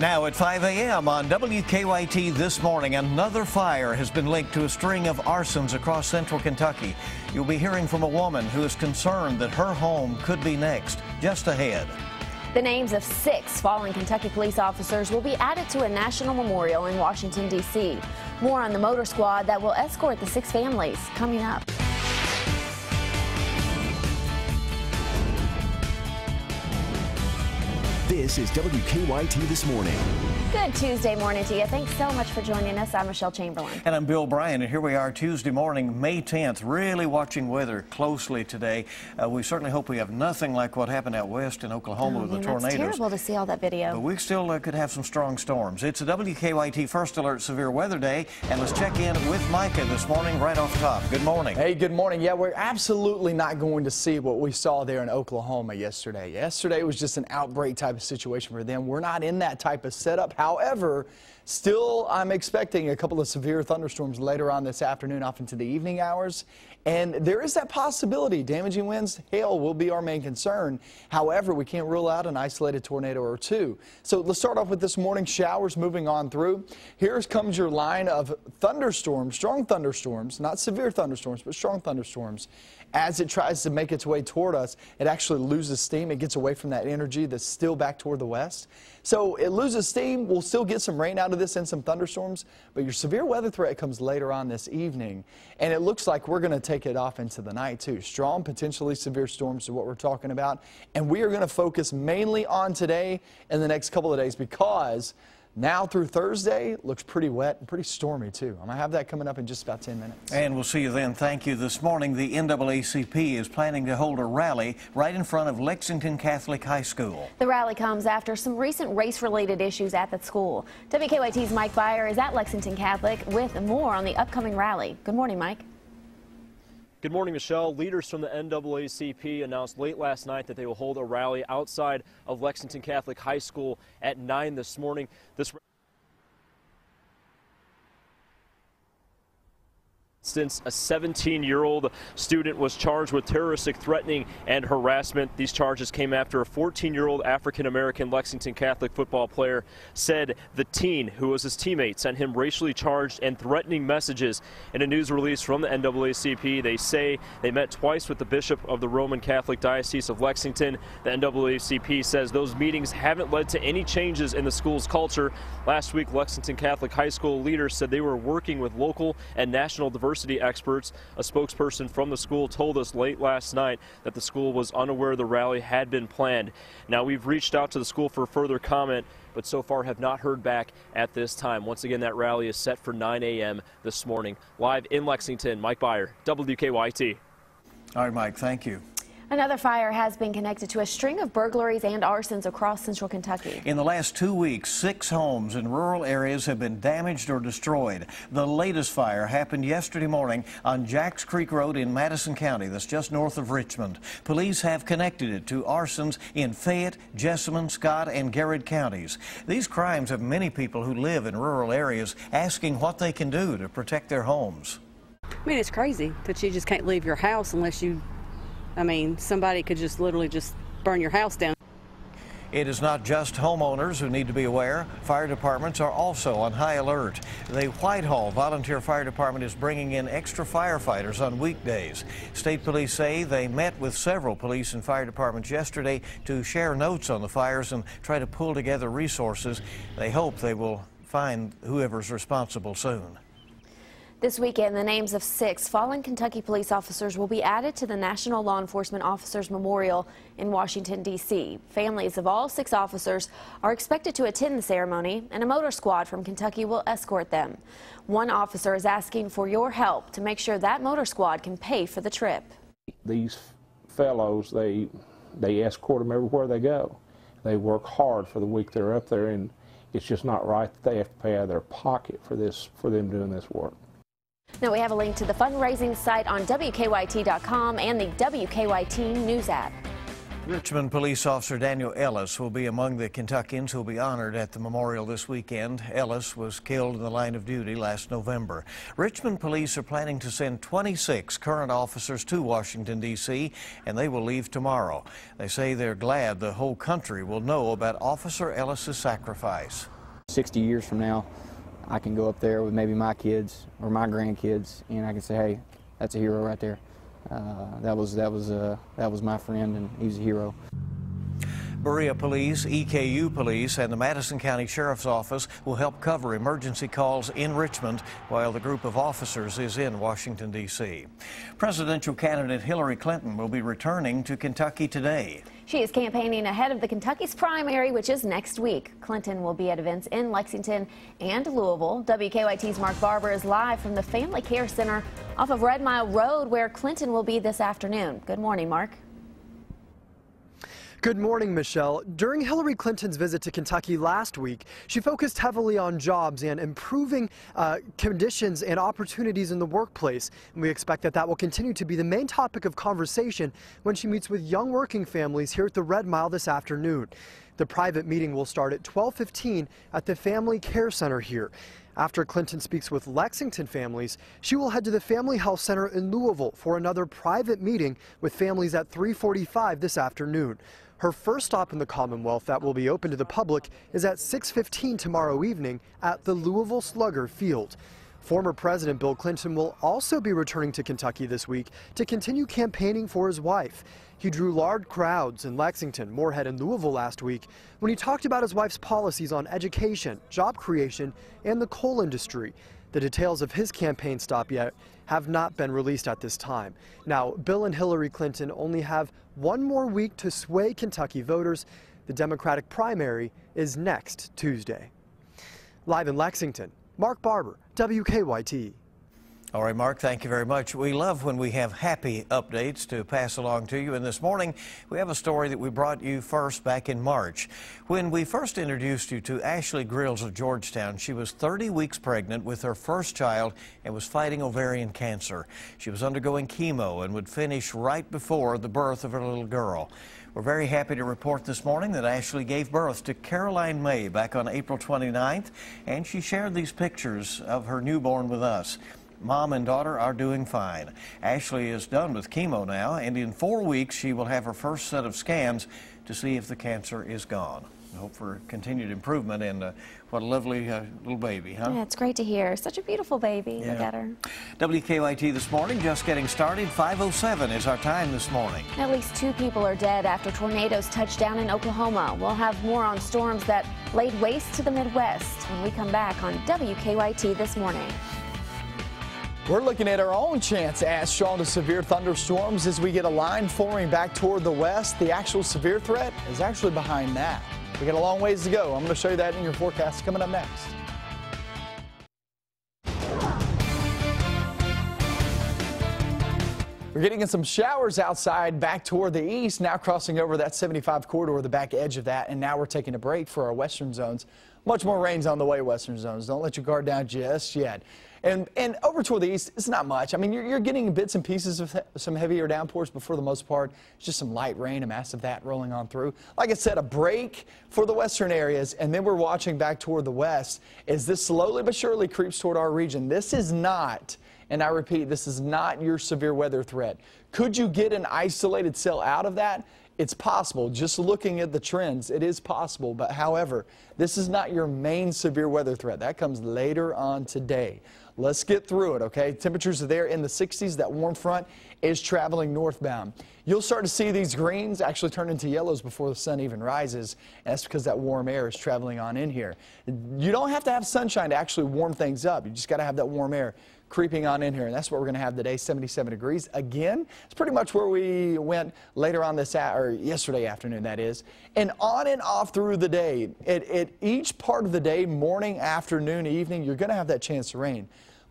Now at 5 a.m. on WKYT this morning, another fire has been linked to a string of arsons across central Kentucky. You'll be hearing from a woman who is concerned that her home could be next. Just ahead. The names of 6 fallen Kentucky police officers will be added to a national memorial in Washington, D.C. More on the motor squad that will escort the 6 families coming up. This is WKYT This Morning. Good Tuesday morning to you. Thanks so much for joining us. I'm Michelle Chamberlain. And I'm Bill Bryan, and here we are Tuesday morning, May 10th, really watching weather closely today. We certainly hope we have nothing like what happened out west in Oklahoma with the tornadoes. It's terrible to see all that video. But we still could have some strong storms. It's a WKYT First Alert Severe Weather Day, and let's check in with Micah this morning right off top. Good morning. Hey, good morning. Yeah, we're absolutely not going to see what we saw there in Oklahoma yesterday. Yesterday was just an outbreak type of situation for them. We're not in that type of setup. However, still I'm expecting a couple of severe thunderstorms later on this afternoon off into the evening hours. And there is that possibility. Damaging winds, hail will be our main concern. However, we can't rule out an isolated tornado or two. So let's start off with this morning showers moving on through. Here comes your line of thunderstorms, strong thunderstorms, not severe thunderstorms, but strong thunderstorms. As it tries to make its way toward us, it actually loses steam. It gets away from that energy that's still back toward the west. So it loses steam. We'll still get some rain out of this and some thunderstorms, but your severe weather threat comes later on this evening. And it looks like we're going to take it off into the night too. Strong, potentially severe storms is what we're talking about. And we are going to focus mainly on today and the next couple of days because now through Thursday, looks pretty wet and pretty stormy, too. I'm going to have that coming up in just about 10 minutes. And we'll see you then. Thank you. This morning, the NAACP is planning to hold a rally right in front of Lexington Catholic High School. The rally comes after some recent race-related issues at the school. WKYT's Mike Byer is at Lexington Catholic with more on the upcoming rally. Good morning, Mike. Good morning, Michelle. Leaders from the NAACP announced late last night that they will hold a rally outside of Lexington Catholic High School at 9 this morning. Since a 17-year-old student was charged with terroristic threatening and harassment. These charges came after a 14-year-old African-American Lexington Catholic football player said the teen, who was his teammate, sent him racially charged and threatening messages. In a news release from the NAACP, they say they met twice with the Bishop of the Roman Catholic Diocese of Lexington. The NAACP says those meetings haven't led to any changes in the school's culture. Last week, Lexington Catholic High School leaders said they were working with local and national diversity experts. A spokesperson from the school told us late last night that the school was unaware the rally had been planned. Now, we've reached out to the school for further comment, but so far have not heard back at this time. Once again, that rally is set for 9 a.m. this morning. Live in Lexington, Mike Byer, WKYT. All right, Mike, thank you. Another fire has been connected to a string of burglaries and arsons across central Kentucky. In the last 2 weeks, 6 homes in rural areas have been damaged or destroyed. The latest fire happened yesterday morning on Jacks Creek Road in Madison County. That's just north of Richmond. Police have connected it to arsons in Fayette, Jessamine, Scott, and Garrett counties. These crimes have many people who live in rural areas asking what they can do to protect their homes. I mean, it's crazy that you just can't leave your house unless you, somebody could just literally just burn your house down. It is not just homeowners who need to be aware. Fire departments are also on high alert. The Whitehall Volunteer Fire Department is bringing in extra firefighters on weekdays. State police say they met with several police and fire departments yesterday to share notes on the fires and try to pull together resources. They hope they will find whoever's responsible soon. This weekend, the names of 6 fallen Kentucky police officers will be added to the National Law Enforcement Officers Memorial in Washington, D.C. Families of all 6 officers are expected to attend the ceremony, and a motor squad from Kentucky will escort them. One officer is asking for your help to make sure that motor squad can pay for the trip. These fellows, they escort them everywhere they go. They work hard for the week they're up there, and it's just not right that they have to pay out of their pocket for them doing this work. Now we have a link to the fundraising site on WKYT.com and the WKYT News app. Richmond police officer Daniel Ellis will be among the Kentuckians who will be honored at the memorial this weekend. Ellis was killed in the line of duty last November. Richmond police are planning to send 26 current officers to Washington, D.C., and they will leave tomorrow. They say they're glad the whole country will know about Officer Ellis's sacrifice. 60 years from now, I can go up there with maybe my kids or my grandkids, and I can say, hey, that's a hero right there. That was my friend, and he was a hero. Berea Police, EKU Police, and the Madison County Sheriff's Office will help cover emergency calls in Richmond while the group of officers is in Washington, D.C. Presidential candidate Hillary Clinton will be returning to Kentucky today. She is campaigning ahead of the Kentucky's primary, which is next week. Clinton will be at events in Lexington and Louisville. WKYT's Mark Barber is live from the Family Care Center off of Red Mile Road, where Clinton will be this afternoon. Good morning, Mark. Good morning, Michelle. During Hillary Clinton's visit to Kentucky last week, she focused heavily on jobs and improving conditions and opportunities in the workplace. And we expect that will continue to be the main topic of conversation when she meets with young working families here at the Red Mile this afternoon. The private meeting will start at 12:15 at the Family Care Center here. After Clinton speaks with Lexington families, she will head to the Family Health Center in Louisville for another private meeting with families at 3:45 this afternoon. Her first stop in the Commonwealth that will be open to the public is at 6:15 tomorrow evening at the Louisville Slugger Field. Former President Bill Clinton will also be returning to Kentucky this week to continue campaigning for his wife. He drew large crowds in Lexington, Moorhead, and Louisville last week when he talked about his wife's policies on education, job creation, and the coal industry. The details of his campaign stop yet have not been released at this time. Now, Bill and Hillary Clinton only have one more week to sway Kentucky voters. The Democratic primary is next Tuesday. Live in Lexington, Mark Barber, WKYT. All right, Mark, thank you very much. We love when we have happy updates to pass along to you. And this morning, we have a story that we brought you first back in March. When we first introduced you to Ashley Grills of Georgetown, she was 30 weeks pregnant with her first child and was fighting ovarian cancer. She was undergoing chemo and would finish right before the birth of her little girl. We're very happy to report this morning that Ashley gave birth to Caroline May back on April 29th, and she shared these pictures of her newborn with us. Mom and daughter are doing fine. Ashley is done with chemo now, and in 4 weeks she will have her first set of scans to see if the cancer is gone. I hope for continued improvement, and what a lovely little baby, huh? Yeah, it's great to hear. Such a beautiful baby. Yeah. Look at her. WKYT this morning, just getting started. 5:07 is our time this morning. At least 2 people are dead after tornadoes touched down in Oklahoma. We'll have more on storms that laid waste to the Midwest when we come back on WKYT this morning. We're looking at our own chance at strong to severe thunderstorms as we get a line forming back toward the west. The actual severe threat is actually behind that. We got a long ways to go. I'm going to show you that in your forecast coming up next. We're getting some showers outside back toward the east, now crossing over that 75 corridor, the back edge of that, and now we're taking a break for our western zones. Much more rain's on the way, western zones. Don't let your guard down just yet. And over toward the east, it's not much. I mean, you're getting bits and pieces of some heavier downpours, but for the most part, it's just some light rain, a mass of that rolling on through. Like I said, a break for the western areas, and then we're watching back toward the west as this slowly but surely creeps toward our region. This is not, and I repeat, this is not your severe weather threat. Could you get an isolated cell out of that? It's possible. Just looking at the trends, it is possible. But however, this is not your main severe weather threat. That comes later on today. Let's get through it, okay? Temperatures are there in the 60s. That warm front is traveling northbound. You'll start to see these greens actually turn into yellows before the sun even rises. And that's because that warm air is traveling on in here. You don't have to have sunshine to actually warm things up. You just got to have that warm air creeping on in here, and that's what we're going to have today, 77 degrees. Again, it's pretty much where we went later on or yesterday afternoon, that is. And on and off through the day, at each part of the day, morning, afternoon, evening, you're going to have that chance to rain.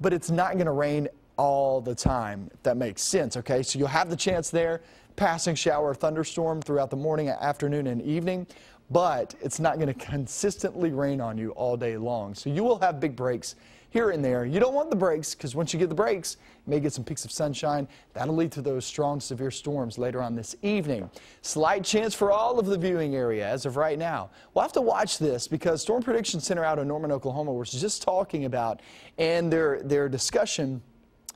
But it's not going to rain all the time, if that makes sense, okay? So you'll have the chance there, passing shower or thunderstorm throughout the morning, afternoon, and evening. But it's not going to consistently rain on you all day long. So you will have big breaks here and there. You don't want the breaks because once you get the breaks, you may get some peaks of sunshine. That'll lead to those strong, severe storms later on this evening. Slight chance for all of the viewing area as of right now. We'll have to watch this because Storm Prediction Center out in Norman, Oklahoma was just talking about and their discussion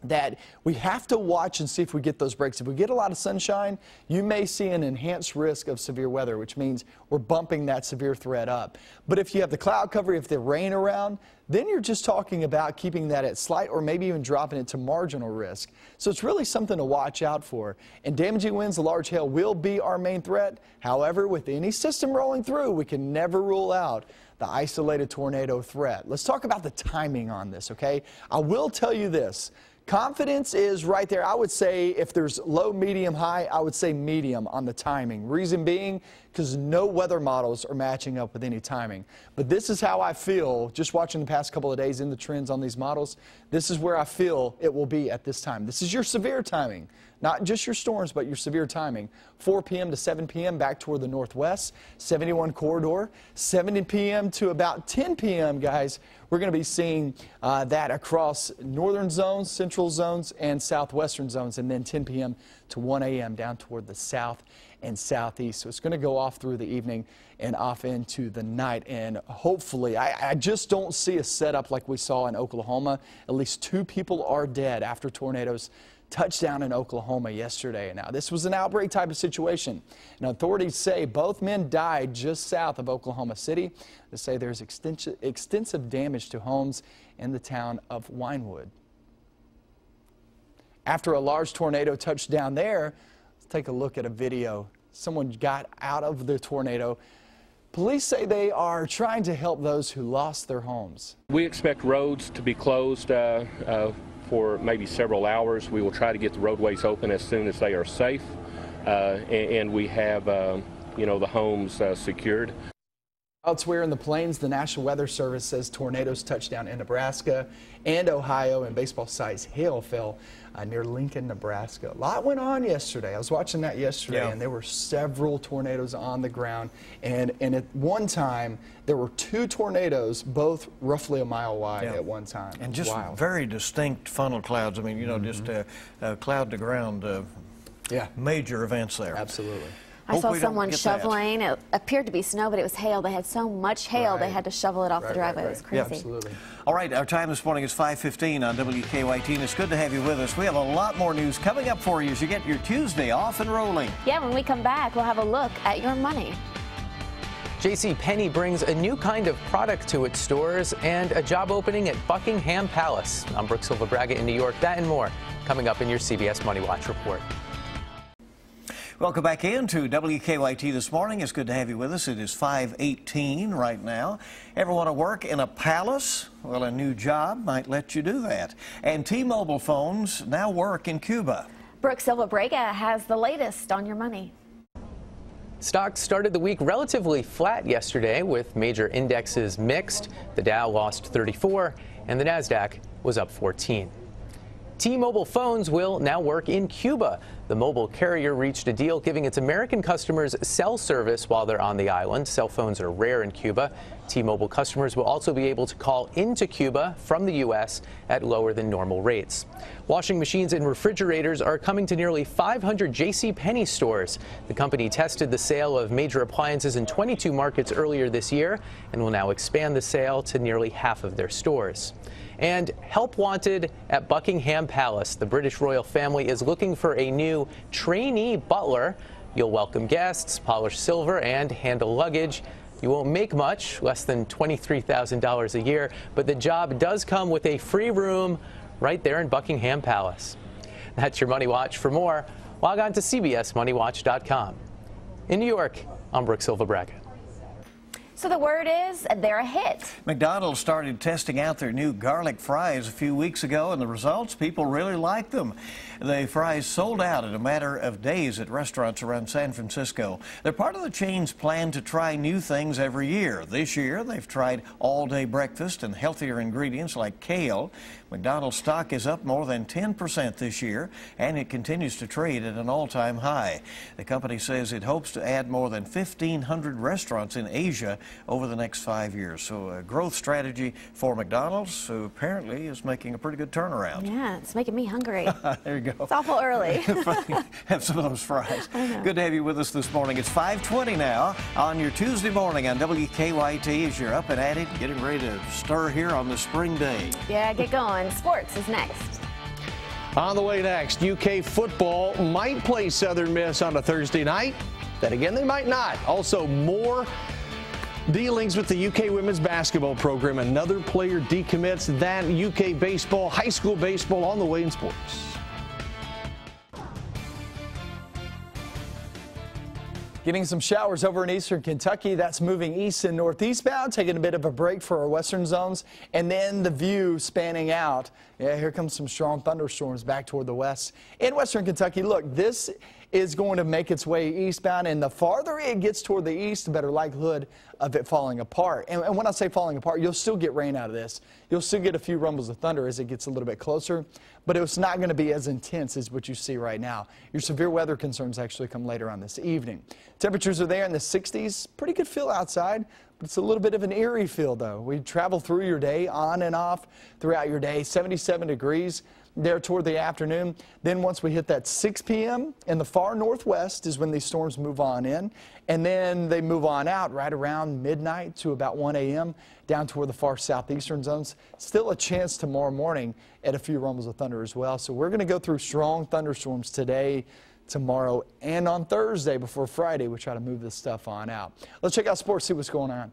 that we have to watch and see if we get those breaks. If we get a lot of sunshine, you may see an enhanced risk of severe weather, which means we're bumping that severe threat up. But if you have the cloud cover, if the rain around, then you're just talking about keeping that at slight or maybe even dropping it to marginal risk. So it's really something to watch out for. And damaging winds, the large hail will be our main threat. However, with any system rolling through, we can never rule out the isolated tornado threat. Let's talk about the timing on this, okay? I will tell you this. Confidence is right there. I would say if there's low, medium, high, I would say medium on the timing. Reason being, because no weather models are matching up with any timing. But this is how I feel just watching the past couple of days in the trends on these models. This is where I feel it will be at this time. This is your severe timing. Not just your storms, but your severe timing. 4 p.m. to 7 p.m. back toward the northwest, 71 corridor. 7 p.m. to about 10 p.m., guys, we're going to be seeing that across northern zones, central zones, and southwestern zones. And then 10 p.m. to 1 a.m. down toward the south and southeast. So it's going to go off through the evening and off into the night. And hopefully, I just don't see a setup like we saw in Oklahoma. At least 2 people are dead after tornadoes touchdown in Oklahoma yesterday. Now, this was an outbreak type of situation. And authorities say both men died just south of Oklahoma City. They say there's extensive damage to homes in the town of Winewood. After a large tornado touched down there, let's take a look at a video. Someone got out of the tornado. Police say they are trying to help those who lost their homes. We expect roads to be closed for maybe several hours. We will try to get the roadways open as soon as they are safe, and we have, the homes secured. Elsewhere in the plains, the National Weather Service says tornadoes touched down in Nebraska and Ohio, and baseball-sized hail fell near Lincoln, Nebraska. A lot went on yesterday. I was watching that yesterday, and there were several tornadoes on the ground. And at one time, there were 2 tornadoes, both roughly a mile wide at one time. And just very distinct funnel clouds. I mean, you know, just cloud to ground, major events there. Absolutely. I saw someone shoveling. It appeared to be snow, but it was hail. They had so much hail, they had to shovel it off the driveway. It was crazy. Yeah, absolutely. All right, our time this morning is 5:15 on WKYT, and it's good to have you with us. We have a lot more news coming up for you as you get your Tuesday off and rolling. Yeah, when we come back, we'll have a look at your money. JCPenney brings a new kind of product to its stores and a job opening at Buckingham Palace. I'm Brooke Silva-Braga in New York. That and more coming up in your CBS Money Watch report. Welcome back into WKYT this morning. It's good to have you with us. It is 5:18 right now. Ever want to work in a palace? Well, a new job might let you do that. And T-Mobile phones now work in Cuba. Brooke Silva-Braga has the latest on your money. Stocks started the week relatively flat yesterday with major indexes mixed. The Dow lost 34 and the Nasdaq was up 14. T-Mobile phones will now work in Cuba. The mobile carrier reached a deal giving its American customers cell service while they're on the island. Cell phones are rare in Cuba. T-Mobile customers will also be able to call into Cuba from the U.S. at lower than normal rates. Washing machines and refrigerators are coming to nearly 500 JCPenney stores. The company tested the sale of major appliances in 22 markets earlier this year and will now expand the sale to nearly half of their stores. And help wanted at Buckingham Palace. The British royal family is looking for a new trainee butler. You'll welcome guests, polish silver, and handle luggage. You won't make much, less than $23,000 a year, but the job does come with a free room right there in Buckingham Palace. That's your Money Watch. For more, log on to CBSMoneyWatch.com. In New York, I'm Brooke Silva-Braga. So the word is they're a hit. McDonald's started testing out their new garlic fries a few weeks ago, and the results, people really like them. The fries sold out in a matter of days at restaurants around San Francisco. They're part of the chain's plan to try new things every year. This year, they've tried all-day breakfast and healthier ingredients like kale. McDonald's stock is up more than 10% this year, and it continues to trade at an all-time high. The company says it hopes to add more than 1,500 restaurants in Asia over the next 5 years. So a growth strategy for McDonald's, who apparently is making a pretty good turnaround. Yeah, it's making me hungry. There you go. It's awful early. Have some of those fries. Good to have you with us this morning. It's 5:20 now on your Tuesday morning on WKYT as you're up and at it, getting ready to stir here on this spring day. Yeah, get going. Sports is next. On the way next, UK football might play Southern Miss on a Thursday night. Then again, they might not. Also, more dealings with the UK women's basketball program. Another player decommits. That UK baseball, high school baseball on the way in sports. Getting some showers over in eastern Kentucky. That's moving east and northeastbound, taking a bit of a break for our western zones. And then the view spanning out. Yeah, here comes some strong thunderstorms back toward the west. In western Kentucky, look, this is going to make its way eastbound, and the farther it gets toward the east, the better likelihood of it falling apart. And when I say falling apart, you'll still get rain out of this. You'll still get a few rumbles of thunder as it gets a little bit closer, but it's not going to be as intense as what you see right now. Your severe weather concerns actually come later on this evening. Temperatures are there in the 60s. Pretty good feel outside, but it's a little bit of an eerie feel, though. We travel through your day, on and off throughout your day. 77 degrees there toward the afternoon. Then once we hit that 6 p.m. in the far northwest is when these storms move on in, and then they move on out right around midnight to about 1 a.m. down toward the far southeastern zones. Still a chance tomorrow morning at a few rumbles of thunder as well. So we're going to go through strong thunderstorms today, tomorrow, and on Thursday before Friday. We try to move this stuff on out. Let's check out sports, see what's going on.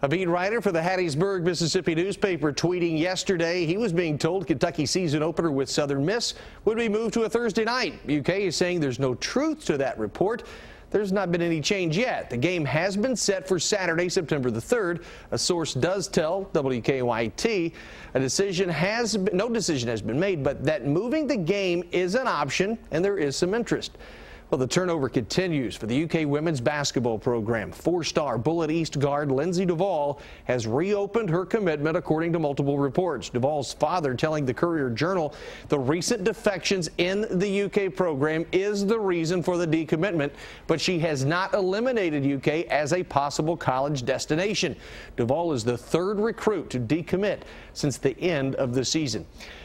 A beat writer for the Hattiesburg, Mississippi newspaper tweeting yesterday he was being told Kentucky's season opener with Southern Miss would be moved to a Thursday night. UK is saying there's no truth to that report. There's not been any change yet. The game has been set for Saturday, September the 3rd. A source does tell WKYT no decision has been made, but that moving the game is an option and there is some interest. Well, the turnover continues for the UK women's basketball program. Four-star Bullet East guard Lindsay Duvall has reopened her commitment, according to multiple reports. Duvall's father telling the Courier-Journal the recent defections in the UK program is the reason for the decommitment, but she has not eliminated UK as a possible college destination. Duvall is the third recruit to decommit since the end of the season.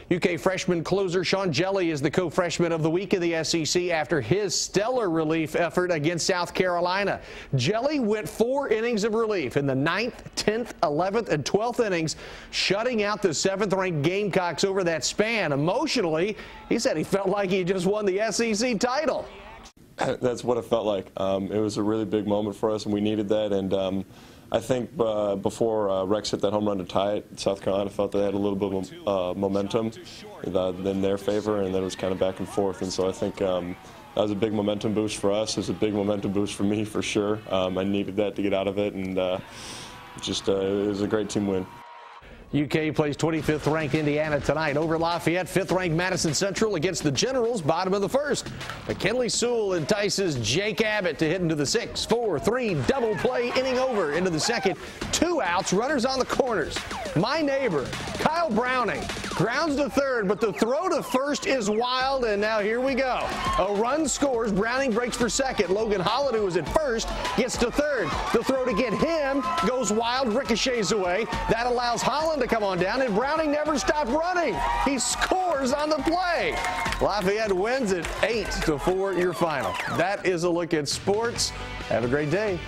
UK freshman closer Sean Jelly is the co-freshman of the week in the SEC after his stellar relief effort against South Carolina. Jelly went 4 innings of relief in the 9th, 10th, 11th, and 12th innings, shutting out the 7th-ranked Gamecocks over that span. Emotionally, he said he felt like he just won the SEC title. That's what it felt like. It was a really big moment for us, and we needed that. And I think before Rex hit that home run to tie it, South Carolina felt they had a little bit of momentum in their favor, and then it was kind of back and forth. And so I think that was a big momentum boost for us. It was a big momentum boost for me, for sure. I needed that to get out of it, and it was a great team win. UK plays 25th ranked Indiana tonight over Lafayette. 5th ranked Madison Central against the Generals, bottom of the first. McKinley Sewell entices Jake Abbott to hit into the 6-4-3 double play inning over into the second. 2 outs, runners on the corners. My neighbor, Kyle Browning, grounds to third, but the throw to first is wild, and now here we go. A run scores. Browning breaks for second. Logan Holland, who was at first, gets to third. The throw to get him goes wild, ricochets away. That allows Holland to come on down, and Browning never stopped running. He scores on the play. Lafayette wins it 8-4, your final. That is a look at sports. Have a great day.